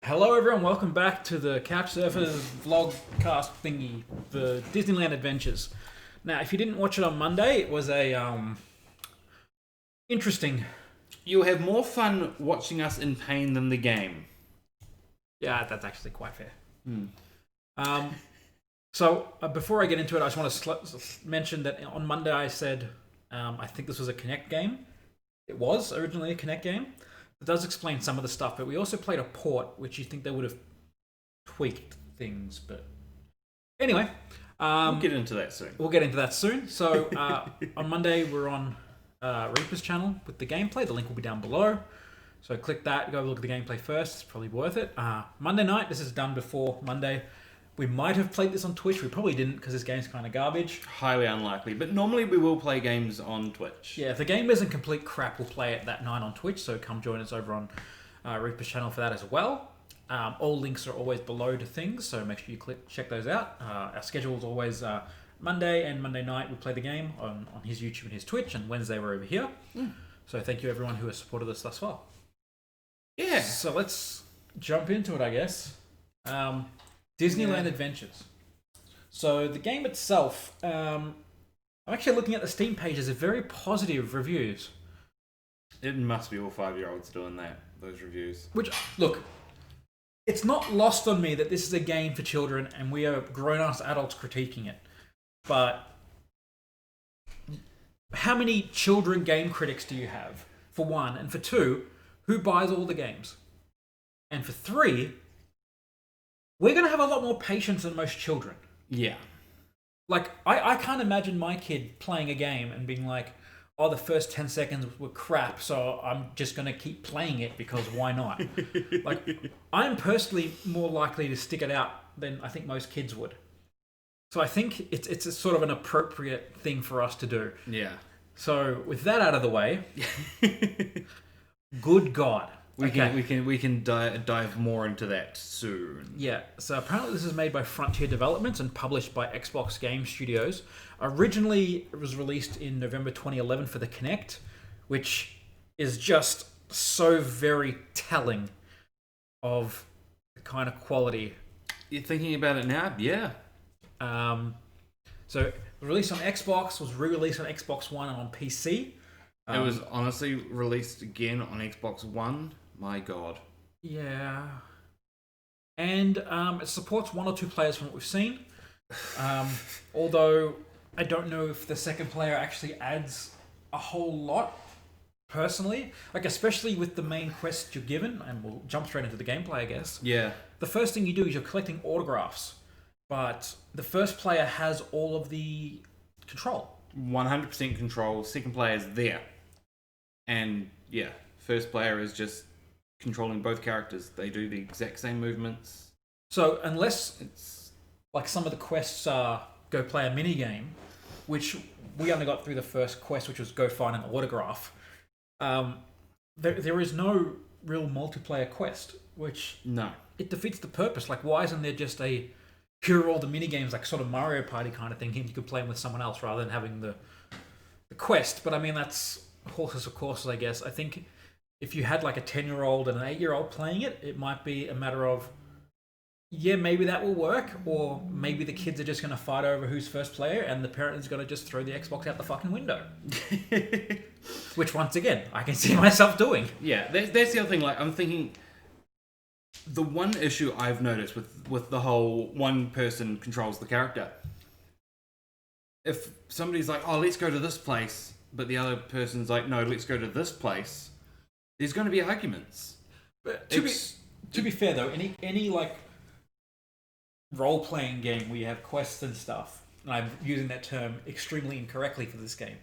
Hello, everyone. Welcome back to the Couch Surfers vlogcast thingy, the Disneyland Adventures. Now, if you didn't watch it on Monday, it was a interesting. You'll have more fun watching us in pain than the game. Yeah, that's actually quite fair. So before I get into it, I just want to mention that on Monday I said I think this was a Kinect game. It was originally a Kinect game. It does explain some of the stuff, but we also played a port, which you think they would have tweaked things. But anyway, We'll get into that soon. We'll get into that soon. So on Monday, we're on Reaper's channel with the gameplay. The link will be down below. So click that. Go look at the gameplay first. It's probably worth it. Monday night, this is done before Monday. We might have played this on Twitch. We probably didn't because this game's kind of garbage. Highly unlikely, but normally we will play games on Twitch. Yeah, if the game isn't complete crap, we'll play it that night on Twitch. So come join us over on Reaper's channel for that as well. All links are always below to things, so make sure you check those out. Our schedule is always Monday and Monday night we play the game on his YouTube and his Twitch, and Wednesday we're over here. So thank you everyone who has supported us thus far. Yeah. So let's jump into it, I guess. Disneyland Adventures. So the game itself, I'm actually looking at the Steam pages of very positive reviews. It must be all 5-year-olds doing those reviews. Which, look, it's not lost on me that this is a game for children and we are grown-ass adults critiquing it. But how many children game critics do you have, for one? And for two, who buys all the games? And for three, we're going to have a lot more patience than most children. Yeah. Like, I can't imagine my kid playing a game and being like, oh, the first 10 seconds were crap, so I'm just going to keep playing it because why not? Like, I'm personally more likely to stick it out than I think most kids would. So I think it's a sort of an appropriate thing for us to do. Yeah. So with that out of the way, good God. We can dive more into that soon. Yeah, so apparently this is made by Frontier Developments and published by Xbox Game Studios. Originally, it was released in November 2011 for the Kinect, which is just so very telling of the kind of quality. You're thinking about it now? Yeah. So it was released on Xbox, was re-released on Xbox One and on PC. It was honestly released again on Xbox One. My God. Yeah. And it supports 1 or 2 players from what we've seen. Although I don't know if the second player actually adds a whole lot, personally. Like, especially with the main quest you're given, and we'll jump straight into the gameplay, I guess. Yeah. The first thing you do is you're collecting autographs. But the first player has all of the control. 100% control. Second player is there. And, yeah, first player is just controlling both characters. They do the exact same movements. So unless it's like some of the quests are go play a mini game, which we only got through the first quest, which was go find an autograph. There is no real multiplayer quest, which it defeats the purpose. Like, why isn't there just a here are all the mini games, like sort of Mario Party kind of thing? You could play them with someone else rather than having the quest. But I mean, that's horses for courses, I guess. I think if you had like a 10-year-old and an 8-year-old playing it, it might be a matter of, yeah, maybe that will work, or maybe the kids are just going to fight over who's first player and the parent is going to just throw the Xbox out the fucking window. Which, once again, I can see myself doing. Yeah, that's the other thing. Like, I'm thinking, the one issue I've noticed with the whole one person controls the character, if somebody's like, oh, let's go to this place, but the other person's like, no, let's go to this place, there's going to be arguments. But to be fair though, any like role playing game where you have quests and stuff, and I'm using that term extremely incorrectly for this game.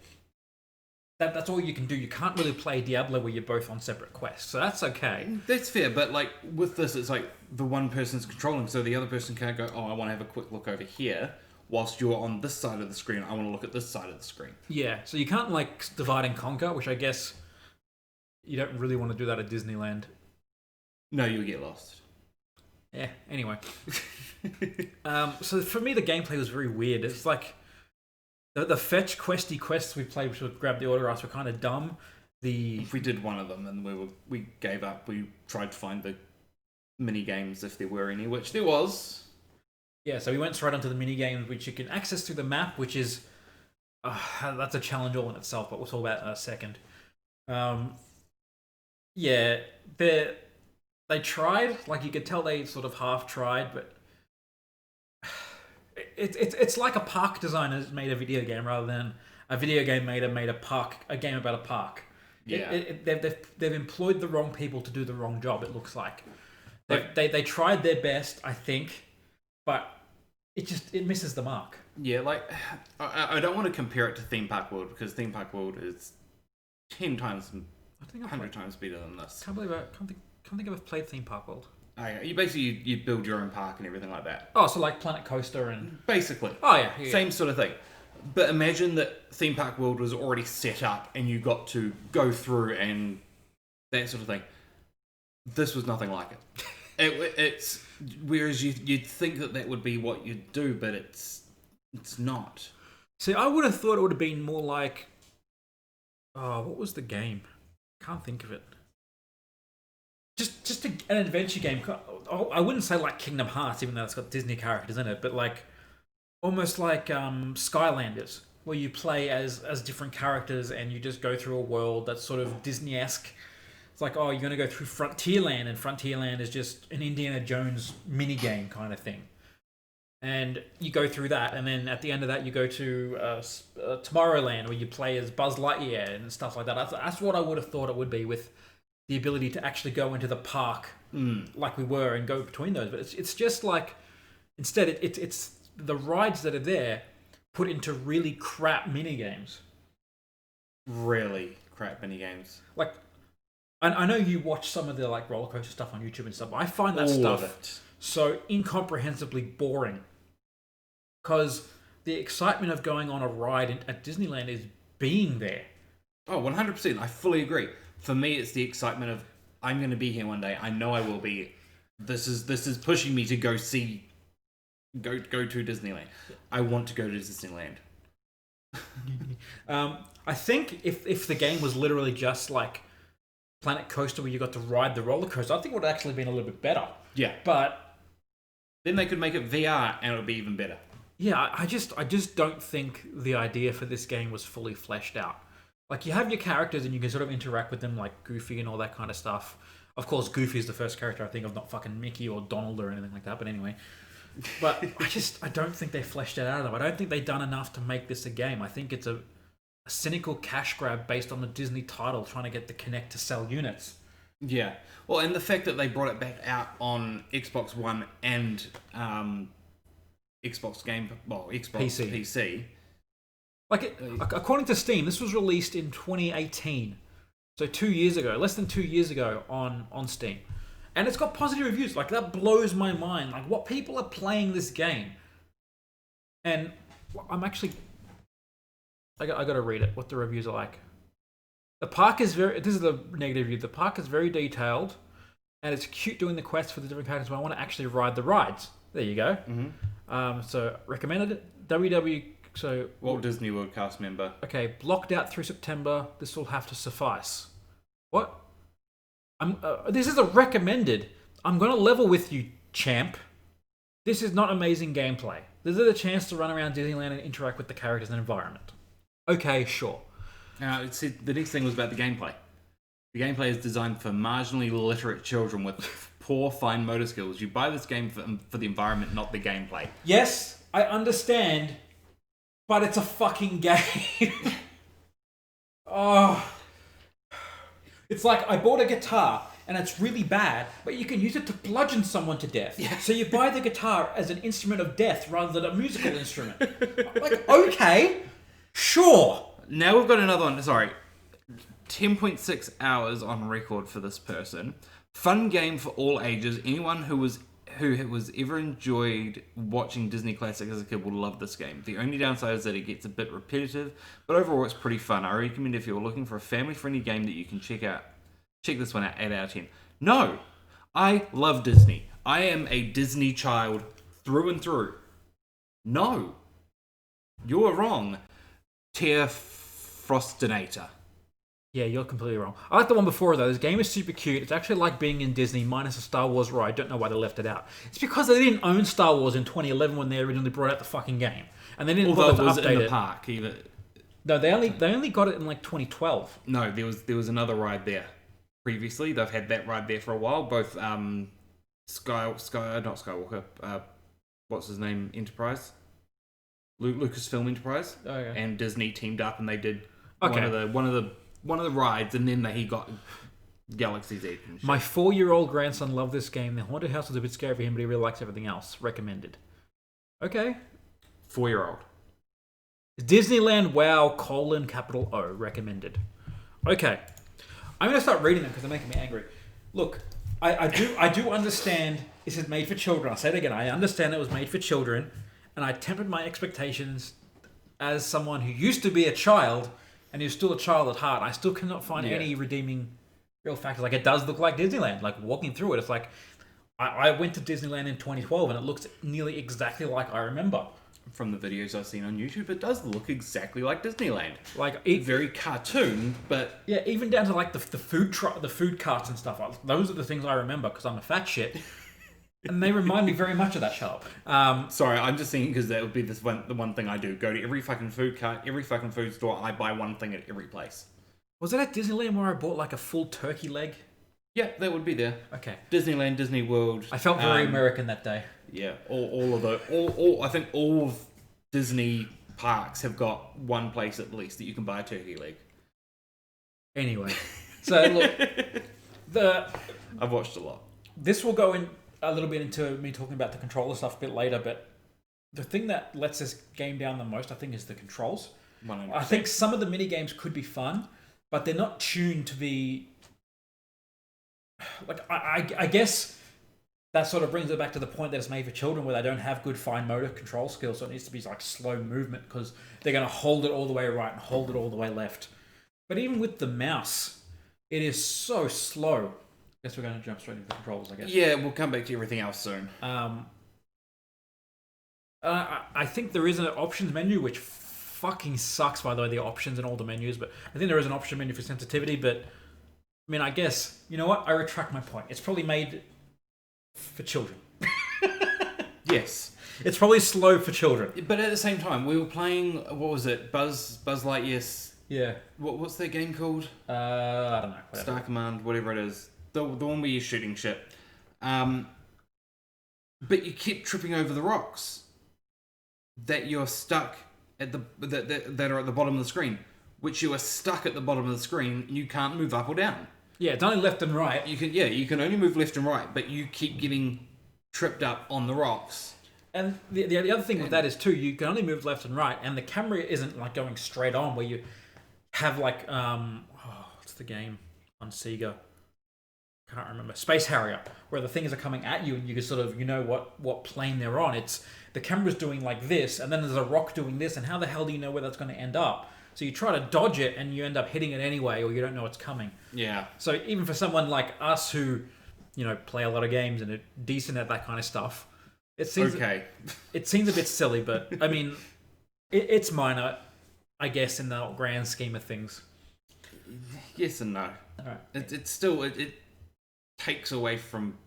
That's all you can do. You can't really play Diablo where you're both on separate quests, so that's okay. That's fair, but like with this, it's like the one person's controlling, so the other person can't go, oh, I want to have a quick look over here, whilst you're on this side of the screen, I want to look at this side of the screen. Yeah, so you can't like divide and conquer, which I guess you don't really want to do that at Disneyland. No, you'll get lost. Yeah, anyway. So for me, the gameplay was very weird. It's like the fetch questy quests we played, which would grab the autographs, were kind of dumb. We did one of them and we gave up. We tried to find the mini games if there were any, which there was. Yeah, so we went straight onto the mini games, which you can access through the map, which is that's a challenge all in itself, but we'll talk about it in a second. Yeah, they tried, like you could tell they sort of half tried, but it's like a park designer made a video game rather than a video game made a game about a park. Yeah, they've employed the wrong people to do the wrong job. It looks like they tried their best, I think, but it misses the mark. Yeah, like I don't want to compare it to Theme Park World because Theme Park World is 10 times, 100 times better than this. Can't think I've played Theme Park World. Oh, yeah. You basically you build your own park and everything like that. Oh, so like Planet Coaster and basically. Oh yeah. Same sort of thing. But imagine that Theme Park World was already set up and you got to go through and that sort of thing. This was nothing like it. It's whereas you'd think that would be what you'd do, but it's not. See, I would have thought it would have been more like, what was the game? Can't think of it. Just an adventure game. I wouldn't say like Kingdom Hearts, even though it's got Disney characters in it, but like almost like Skylanders, where you play as different characters and you just go through a world that's sort of Disney-esque. It's like, you're going to go through Frontierland, and Frontierland is just an Indiana Jones mini game kind of thing. And you go through that, and then at the end of that, you go to Tomorrowland, where you play as Buzz Lightyear and stuff like that. That's what I would have thought it would be, with the ability to actually go into the park like we were and go between those. But it's just like, instead, it's the rides that are there put into really crap mini games. Really crap mini games. Like, I know you watch some of the like roller coaster stuff on YouTube and stuff. But I find that stuff so incomprehensibly boring, because the excitement of going on a ride at Disneyland is being there. Oh, 100%. I fully agree. For me, it's the excitement of, I'm going to be here one day. I know I will be. This is pushing me to go to Disneyland. I want to go to Disneyland. I think if the game was literally just like Planet Coaster, where you got to ride the roller coaster, I think it would have actually been a little bit better. Yeah. But then they could make it VR and it would be even better. Yeah, I just don't think the idea for this game was fully fleshed out. Like, you have your characters and you can sort of interact with them, like Goofy and all that kind of stuff. Of course, Goofy is the first character I think of, not fucking Mickey or Donald or anything like that, but anyway. But I don't think they fleshed it out of them. I don't think they've done enough to make this a game. I think it's a cynical cash grab based on the Disney title, trying to get the Kinect to sell units. Yeah. Well, and the fact that they brought it back out on Xbox One and Xbox PC. Like, according to Steam, this was released in 2018. So 2 years ago, less than 2 years ago on Steam. And it's got positive reviews. Like, that blows my mind. Like, what people are playing this game. And I'm actually... I got to read it, what the reviews are like. The park is this is the negative review. The park is very detailed, and it's cute doing the quests for the different characters, but I want to actually ride the rides. There you go. Mm-hmm. So, recommended. Walt Disney World cast member. Okay, blocked out through September. This will have to suffice. What? This is a recommended. I'm going to level with you, champ. This is not amazing gameplay. This is a chance to run around Disneyland and interact with the characters and environment. Okay, sure. Now, the next thing was about the gameplay. The gameplay is designed for marginally literate children with poor fine motor skills. You buy this game for the environment, not the gameplay. Yes, I understand, but it's a fucking game. Oh. It's like, I bought a guitar, and it's really bad, but you can use it to bludgeon someone to death. Yeah. So you buy the guitar as an instrument of death rather than a musical instrument. Like, okay, sure. Now we've got another one. Sorry. 10.6 hours on record for this person. Fun game for all ages. Anyone who was ever enjoyed watching Disney classics as a kid will love this game. The only downside is that it gets a bit repetitive, but overall it's pretty fun. I recommend if you're looking for a family-friendly game that you can check this one out. 8 out of 10. No, I love Disney. I am a Disney child through and through. No, you're wrong. Frostinator. Yeah, you're completely wrong. I like the one before though. This game is super cute. It's actually like being in Disney minus a Star Wars ride. I don't know why they left it out. It's because they didn't own Star Wars in 2011 when they originally brought out the fucking game, and they didn't bother to was update in the it. park either. No, they only got it in like 2012. No, there was another ride there previously. They've had that ride there for a while. Both not Skywalker. What's his name? Enterprise. Lucasfilm Enterprise. Oh, yeah. And Disney teamed up and they did one of the rides, and then he got Galaxy's Edge. And shit. My 4-year-old grandson loved this game. The haunted house was a bit scary for him, but he really likes everything else. Recommended. Okay. 4-year-old. Disneyland WoW : O recommended. Okay. I'm going to start reading them because they're making me angry. Look, I do understand this is made for children. I'll say it again. I understand it was made for children, and I tempered my expectations as someone who used to be a child and who's still a child at heart. I still cannot find any redeeming real factors. Like, it does look like Disneyland. Like, walking through it, it's like... I went to Disneyland in 2012 and it looks nearly exactly like I remember. From the videos I've seen on YouTube, it does look exactly like Disneyland. Like, very cartoon, but... Yeah, even down to like the food carts and stuff. Those are the things I remember because I'm a fat shit. And they remind me very much of that show. Sorry, I'm just thinking because that would be the one thing I do. Go to every fucking food cart, every fucking food store. I buy one thing at every place. Was it at Disneyland where I bought like a full turkey leg? Yeah, that would be there. Okay. Disneyland, Disney World. I felt very American that day. Yeah, all I think all of Disney parks have got one place at least that you can buy a turkey leg. Anyway, so look, I've watched a lot. This will go in a little bit into me talking about the controller stuff a bit later, but the thing that lets this game down the most, I think, is the controls. 100%. I think some of the mini games could be fun, but they're not tuned to be like I guess that sort of brings it back to the point that it's made for children where they don't have good fine motor control skills, so it needs to be like slow movement because they're going to hold it all the way right and hold it all the way left. But even with the mouse, it is so slow. I guess we're going to jump straight into the controls, I guess. Yeah, we'll come back to everything else soon. I think there is an options menu, which fucking sucks, by the way, the options in all the menus, but I think there is an option menu for sensitivity, but I mean, I guess, you know what? I retract my point. It's probably made for children. Yes. It's probably slow for children. But at the same time, we were playing, what was it? Buzz Lightyear's... Yeah. What's that game called? I don't know. Whatever. Star Command, whatever it is. The one where you're shooting shit. But you keep tripping over the rocks that you're stuck at that are at the bottom of the screen. Which you are stuck at the bottom of the screen and you can't move up or down. Yeah, it's only left and right. You can only move left and right, but you keep getting tripped up on the rocks. And the other thing with that is too, you can only move left and right, and the camera isn't like going straight on where you have like what's the game on Sega? Can't remember. Space Harrier, where the things are coming at you and you can sort of what plane they're on. It's the camera's doing like this, and then there's a rock doing this, and how the hell do you know where that's going to end up? So you try to dodge it and you end up hitting it anyway, or you don't know it's coming. Yeah. So even for someone like us who, play a lot of games and are decent at that kind of stuff, it seems it seems a bit silly, but I mean, it's minor, I guess, in the grand scheme of things. Yes and no. All right. It's still it takes away from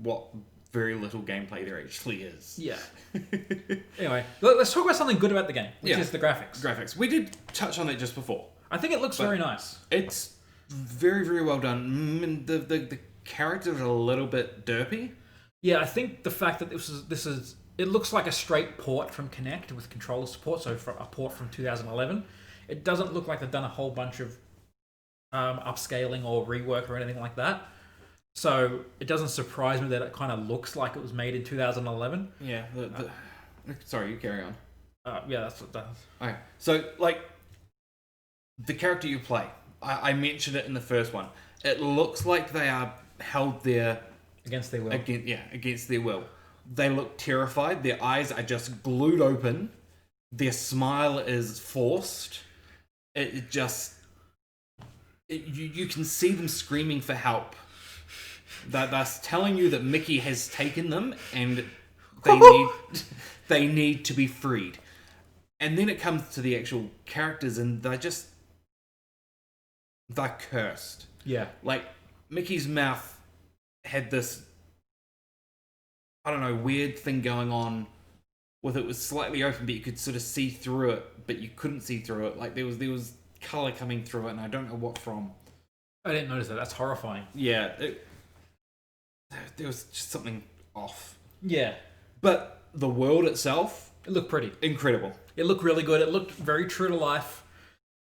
what very little gameplay there actually is. Yeah. Anyway, let's talk about something good about the game, which is the graphics. Graphics. We did touch on it just before. I think it looks very nice. It's very, very well done. The characters are a little bit derpy. Yeah, I think the fact that this is it looks like a straight port from Kinect with controller support, so for a port from 2011. It doesn't look like they've done a whole bunch of upscaling or rework or anything like that. So it doesn't surprise me that it kind of looks like it was made in 2011. Yeah. Sorry, you carry on. Yeah, that's what that is. Okay. So, the character you play, I mentioned it in the first one. It looks like they are held there... Against their will. Against their will. They look terrified. Their eyes are just glued open. Their smile is forced. You can see them screaming for help. They're telling you that Mickey has taken them and they need to be freed. And then it comes to the actual characters and they're just... they're cursed. Yeah. Like, Mickey's mouth had this, I don't know, weird thing going on with it was slightly open, but you could sort of see through it, but you couldn't see through it. Like, there was color coming through it, and I don't know what from. I didn't notice that. That's horrifying. Yeah. There was just something off. Yeah. But the world itself... It looked pretty. Incredible. It looked really good. It looked very true to life.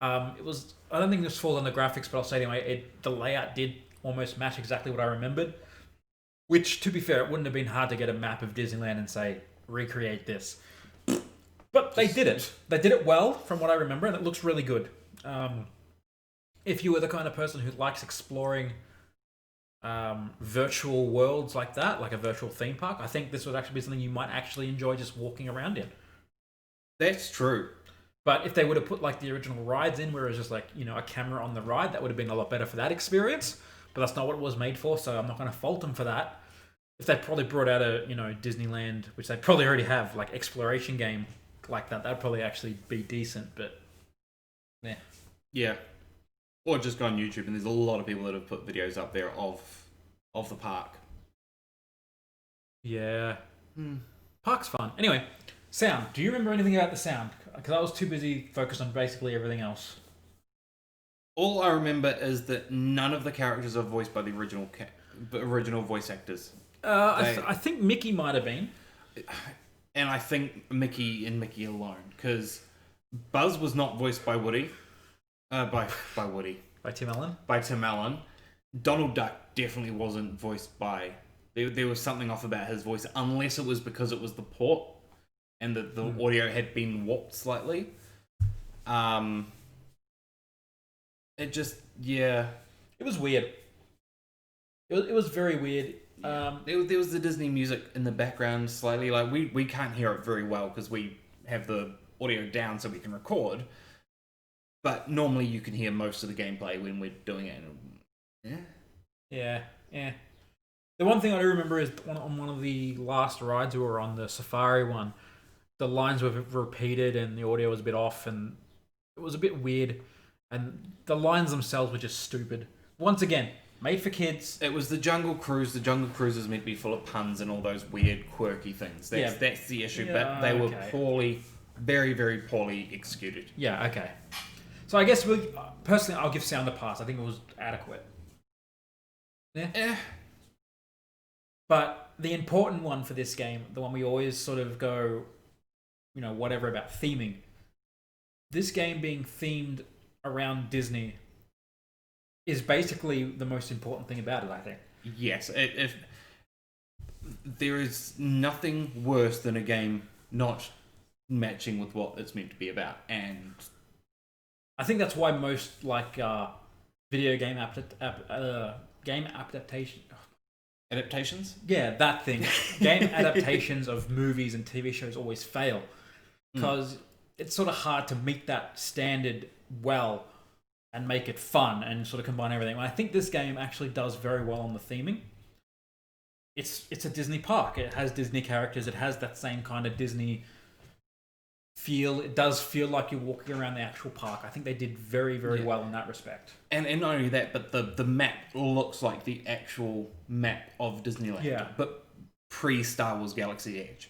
It was... I don't think this falls on the graphics, but I'll say anyway, the layout did almost match exactly what I remembered. Which, to be fair, it wouldn't have been hard to get a map of Disneyland and say, recreate this. But they did it. They did it well, from what I remember, and it looks really good. If you were the kind of person who likes exploring virtual worlds like that, like a virtual theme park, I think this would actually be something you might actually enjoy just walking around in. That's true. But if they would have put like the original rides in, where it was just like, a camera on the ride, that would have been a lot better for that experience. But that's not what it was made for, so I'm not going to fault them for that. If they probably brought out a, Disneyland, which they probably already have, like exploration game like that, that'd probably actually be decent, but yeah. Yeah. Or just go on YouTube, and there's a lot of people that have put videos up there of the park. Yeah. Park's fun. Anyway, sound. Do you remember anything about the sound? Because I was too busy focused on basically everything else. All I remember is that none of the characters are voiced by the original voice actors. I think Mickey might have been. And I think Mickey and Mickey alone. Because Buzz was not voiced by Woody. By Woody. By Tim Allen? By Tim Allen. Donald Duck definitely wasn't voiced by... There was something off about his voice, unless it was because it was the port and the audio had been warped slightly. It just, yeah. It was weird. It was very weird. There was the Disney music in the background slightly. Like, we can't hear it very well because we have the audio down so we can record. But normally you can hear most of the gameplay when we're doing it. Yeah. The one thing I do remember is on one of the last rides we were on, the safari one, the lines were repeated and the audio was a bit off and it was a bit weird. And the lines themselves were just stupid. Once again, made for kids. It was the Jungle Cruise. The Jungle Cruise is meant to be full of puns and all those weird, quirky things. That's the issue. But they were very, very poorly executed. Yeah, okay. So I guess, personally, I'll give sound a pass. I think it was adequate. Yeah. But the important one for this game, the one we always sort of go, whatever about theming. This game being themed around Disney is basically the most important thing about it, I think. Yes. If there is nothing worse than a game not matching with what it's meant to be about. And I think that's why most video game adaptations? Yeah, that thing. Game adaptations of movies and TV shows always fail. Because it's sort of hard to meet that standard well and make it fun and sort of combine everything. I think this game actually does very well on the theming. It's a Disney park. It has Disney characters. It has that same kind of Disney feel. It does feel like you're walking around the actual park. I think they did very, very well in that respect. And not only that, but the map looks like the actual map of Disneyland. Yeah. But pre-Star Wars Galaxy Edge.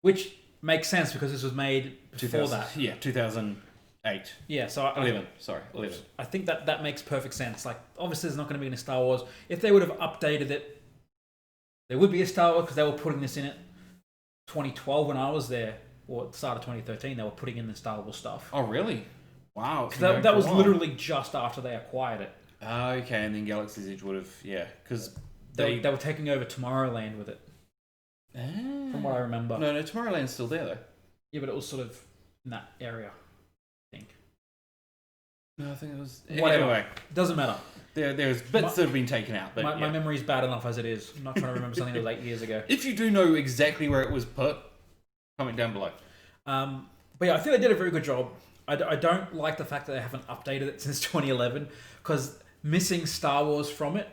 Which makes sense because this was made before that. Yeah, 2008. Yeah, so 11. I think that makes perfect sense. Like, obviously there's not going to be any Star Wars. If they would have updated it, there would be a Star Wars because they were putting this in it 2012 when I was there, or at the start of 2013, they were putting in the Star Wars stuff. Oh, really? Wow. That was literally just after they acquired it. Okay, and then Galaxy's Edge would have, because they were taking over Tomorrowland with it. From what I remember. No, Tomorrowland's still there, though. Yeah, but it was sort of in that area, I think. No, I think it was... Whatever. Anyway. Doesn't matter. There's bits that have been taken out, but my memory's bad enough as it is. I'm not trying to remember something that was 8 years ago. If you do know exactly where it was put, comment down below. But yeah, I think they did a very good job. I don't like the fact that they haven't updated it since 2011, because missing Star Wars from it,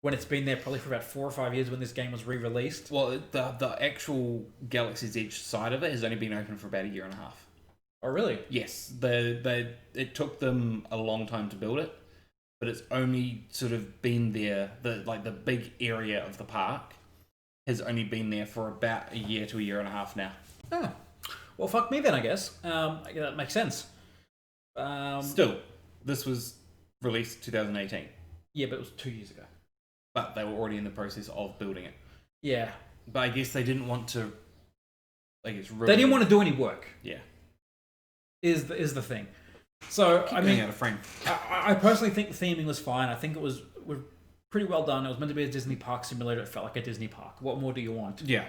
when it's been there probably for about 4 or 5 years when this game was re-released. Well, the actual Galaxy's Edge side of it has only been open for about 1.5 years. Oh, really? Yes, it took them a long time to build it, but it's only sort of been there. The big area of the park has only been there for about a year to a year and a half now. Oh. Well, fuck me then, I guess. That makes sense. Still, this was released 2018. Yeah, but it was 2 years ago. But they were already in the process of building it. Yeah. But I guess they didn't want to. They didn't want to do any work. Yeah. Is the thing. So I mean, out of frame. I personally think the theming was fine. I think it was pretty well done. It was meant to be a Disney park simulator. It felt like a Disney park. What more do you want? Yeah.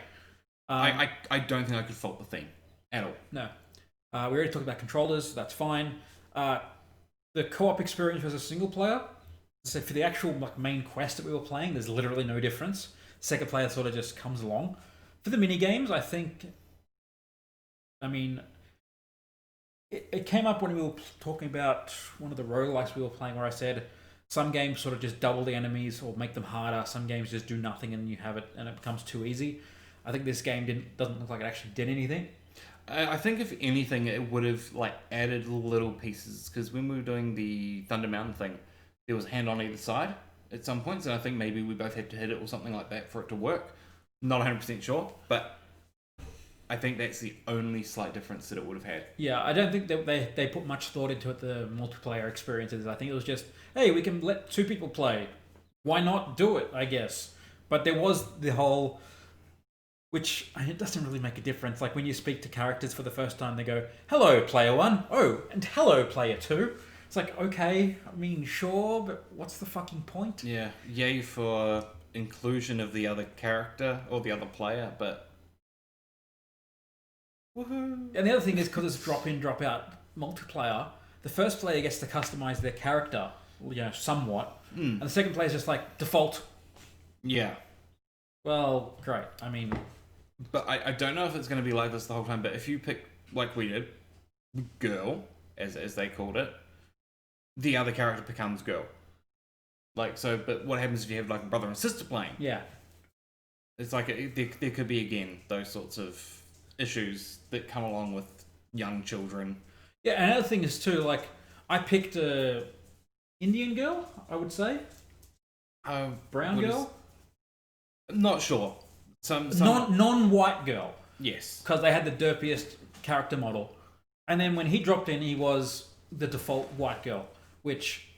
I don't think I could fault the theme at all. No. We already talked about controllers. That's fine. The co-op experience was a single player. So for the actual main quest that we were playing, there's literally no difference. Second player sort of just comes along. For the mini games, I think. I mean, it came up when we were talking about one of the roguelikes we were playing, where I said some games sort of just double the enemies or make them harder. Some games just do nothing and you have it and it becomes too easy. I think this game doesn't look like it actually did anything. I think if anything, it would have added little pieces, because when we were doing the Thunder Mountain thing, there was a hand on either side at some points, and I think maybe we both had to hit it or something like that for it to work. Not 100% sure, but I think that's the only slight difference that it would have had. Yeah, I don't think that they put much thought into it, the multiplayer experiences. I think it was just, hey, we can let two people play. Why not do it, I guess? But there was the whole, which it doesn't really make a difference. Like when you speak to characters for the first time, they go, hello, player one. Oh, and hello, player two. It's like, okay, I mean, sure, but what's the fucking point? Yeah, yay for inclusion of the other character or the other player, but woohoo. And the other thing is, because it's drop in, drop out multiplayer, the first player gets to customize their character, somewhat, and the second player is just default. Yeah. Well, great. I mean, but I don't know if it's going to be like this the whole time. But if you pick, like we did, girl, as they called it, the other character becomes girl. But what happens if you have a brother and sister playing? Yeah. It's there could be, again, those sorts of issues that come along with young children. Yeah, and another thing is too, I picked a Indian girl, I would say. Brown girl? Not sure. Some non-white girl. Yes. Because they had the derpiest character model. And then when he dropped in, he was the default white girl, which,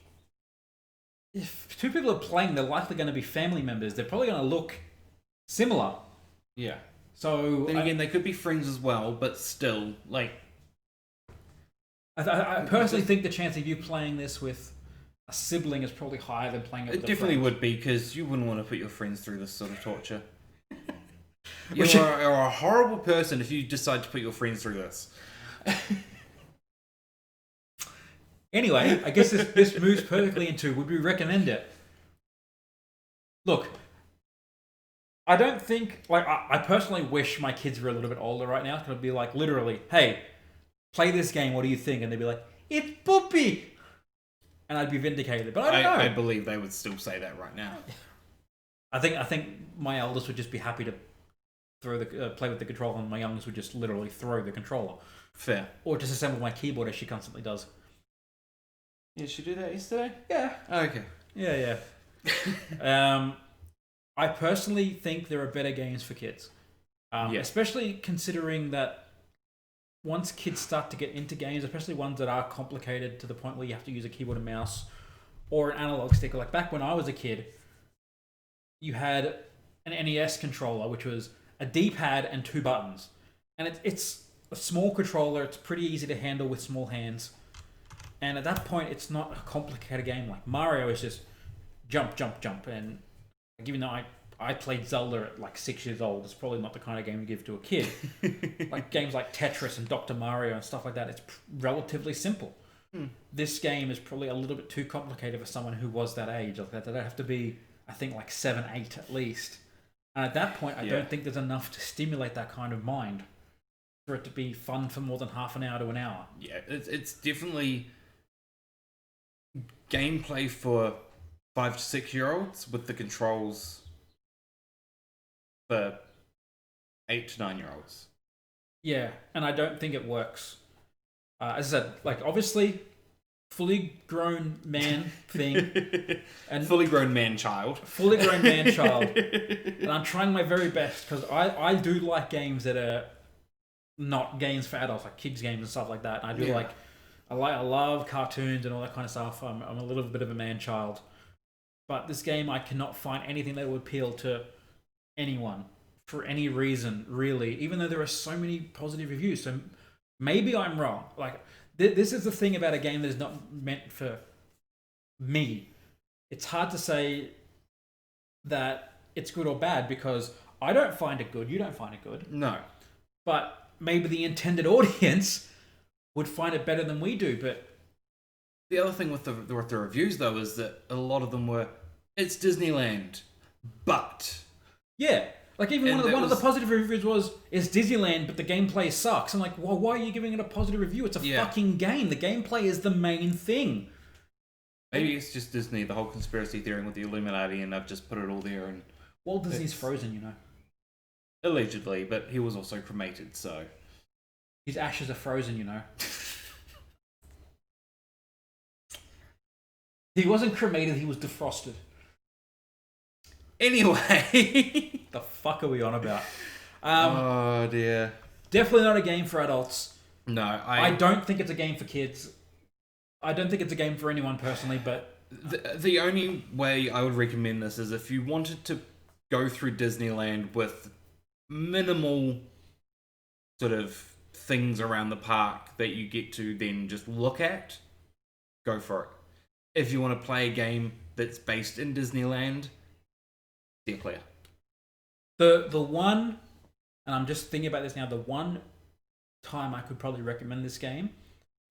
if two people are playing, they're likely going to be family members. They're probably going to look similar. Yeah. So then again, they could be friends as well, but still, I personally think the chance of you playing this with a sibling is probably higher than playing it with it definitely would be, because you wouldn't want to put your friends through this sort of torture. You're a horrible person if you decide to put your friends through this. Anyway, I guess this moves perfectly into, would we recommend it? Look, I don't think, I personally wish my kids were a little bit older right now, because I'd be literally, hey, play this game, what do you think? And they'd be like, it's poopy! And I'd be vindicated, but I don't know. I believe they would still say that right now. I think my eldest would just be happy to play with the controller, and my youngest would just literally throw the controller. Fair. Or disassemble my keyboard, as she constantly does. Did she do that yesterday? Yeah. Okay. Yeah. I personally think there are better games for kids. Especially considering that once kids start to get into games, especially ones that are complicated to the point where you have to use a keyboard and mouse or an analog stick. Like back when I was a kid, you had an NES controller, which was a D-pad and 2 buttons. And it's a small controller. It's pretty easy to handle with small hands. And at that point, it's not a complicated game. Like Mario is just jump, jump, jump. And even though I played Zelda at 6 years old, it's probably not the kind of game you give to a kid. Games like Tetris and Dr. Mario and stuff like that, it's relatively simple. This game is probably a little bit too complicated for someone who was that age. They'd have to be, I think, 7, 8 at least. And at that point, I don't think there's enough to stimulate that kind of mind for it to be fun for more than half an hour to an hour. Yeah, it's definitely gameplay for 5 to 6 year olds with the controls for 8 to 9 year olds. Yeah, and I don't think it works. As I said, like obviously, fully grown man thing, and fully grown man child, and I'm trying my very best because I do like games that are not games for adults, like kids games and stuff like that. And I do I love cartoons and all that kind of stuff. I'm a little bit of a man child, but this game I cannot find anything that would appeal to anyone for any reason, really. Even though there are so many positive reviews, so maybe I'm wrong. Like this is the thing about a game that is not meant for me. It's hard to say that it's good or bad because I don't find it good. You don't find it good. No, but maybe the intended audience would find it better than we do. But the other thing with the reviews though is that a lot of them were, it's Disneyland, but yeah, like even one of the positive reviews was, it's Disneyland, but the gameplay sucks. I'm like, well, why are you giving it a positive review? It's a fucking game. The gameplay is the main thing. Maybe it's just Disney, the whole conspiracy theory with the Illuminati, and I've just put it all there. And Walt Disney's frozen, you know. Allegedly, but he was also cremated, so his ashes are frozen, you know. He wasn't cremated, he was defrosted. Anyway. The fuck are we on about? Oh dear. Definitely not a game for adults. No, I don't think it's a game for kids. I don't think it's a game for anyone personally, but the only way I would recommend this is if you wanted to go through Disneyland with minimal sort of things around the park that you get to then just look at, go for it. If you want to play a game that's based in Disneyland, steer clear. The one, and I'm just thinking about this now, the one time I could probably recommend this game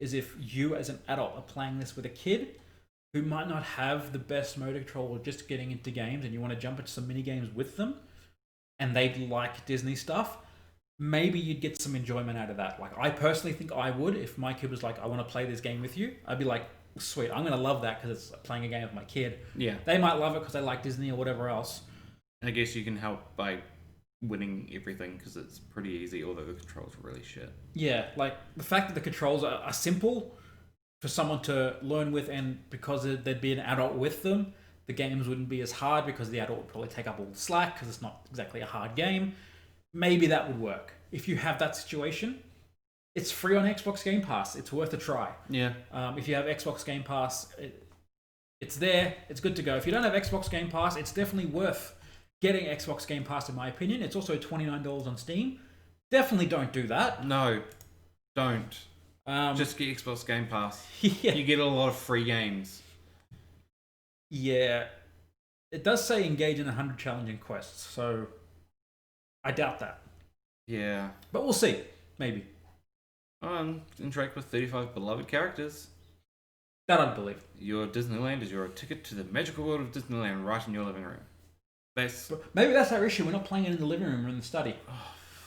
is if you as an adult are playing this with a kid who might not have the best motor control or just getting into games and you want to jump into some mini games with them and they'd like Disney stuff, maybe you'd get some enjoyment out of that. Like I personally think I would if my kid was like, I want to play this game with you. I'd be like, sweet, I'm going to love that because it's playing a game with my kid. Yeah. They might love it because they like Disney or whatever else. I guess you can help by winning everything because it's pretty easy, although the controls are really shit. Yeah, like the fact that the controls are simple for someone to learn with, and because there'd be an adult with them, the games wouldn't be as hard because the adult would probably take up all the slack because it's not exactly a hard game. Maybe that would work. If you have that situation, it's free on Xbox Game Pass. It's worth a try. Yeah. If you have Xbox Game Pass, it's there. It's good to go. If you don't have Xbox Game Pass, it's definitely worth getting Xbox Game Pass, in my opinion. It's also $29 on Steam. Definitely don't do that. No, don't. Just get Xbox Game Pass. Yeah. You get a lot of free games. Yeah. It does say engage in 100 challenging quests, so I doubt that. Yeah. But we'll see. Maybe. Interact with 35 beloved characters. That I believe. Your Disneyland is your ticket to the magical world of Disneyland right in your living room. Maybe that's our issue. We're not playing it in the living room. We're in the study.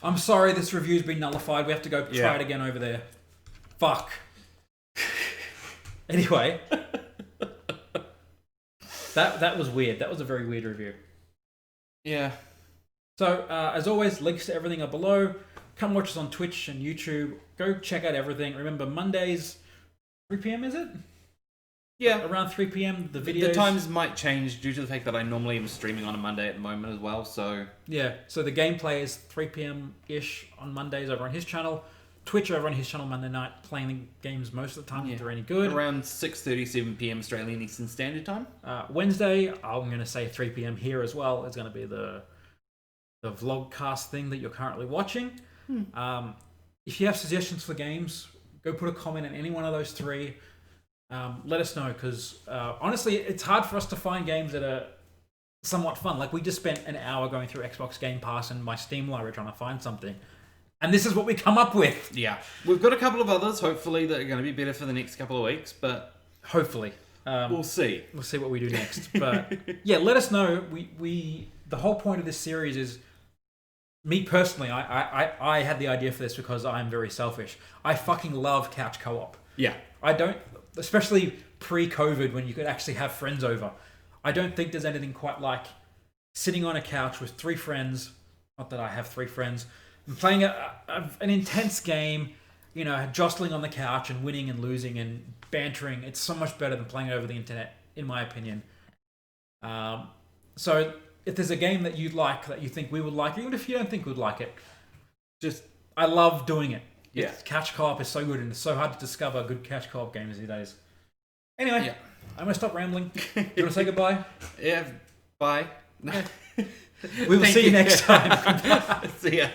I'm sorry, this review's been nullified. We have to go try it again over there. Fuck. Anyway. That was weird. That was a very weird review. Yeah. So, as always, links to everything are below. Come watch us on Twitch and YouTube. Go check out everything. Remember, Mondays, 3 p.m. is it? Yeah. Around 3 p.m. the videos. The times might change due to the fact that I normally am streaming on a Monday at the moment as well, so... Yeah, so the gameplay is 3 p.m.-ish on Mondays over on his channel. Twitch over on his channel Monday night, playing the games most of the time if they're any good. Around 6:30, 7 p.m. Australian Eastern Standard Time. Wednesday, I'm going to say 3 p.m. here as well. It's going to be the vlogcast thing that you're currently watching. If you have suggestions for games, go put a comment in any one of those three. Let us know, because honestly, it's hard for us to find games that are somewhat fun. Like, we just spent an hour going through Xbox Game Pass and my Steam library trying to find something. And this is what we come up with. Yeah. We've got a couple of others, hopefully, that are going to be better for the next couple of weeks, but... Hopefully. We'll see. We'll see what we do next. But, yeah, let us know. The whole point of this series is... Me personally, I had the idea for this because I'm very selfish. I fucking love couch co-op. Yeah. I don't... Especially pre-COVID, when you could actually have friends over. I don't think there's anything quite like sitting on a couch with 3 friends. Not that I have 3 friends. And playing an intense game, jostling on the couch and winning and losing and bantering. It's so much better than playing over the internet, in my opinion. So if there's a game that you'd like, that you think we would like, even if you don't think we'd like it, I love doing it. Yeah. Couch co-op is so good, and it's so hard to discover good couch co-op games these days. Anyway, I'm going to stop rambling. Do you want to say goodbye? Yeah, bye. We will see you next time. See ya.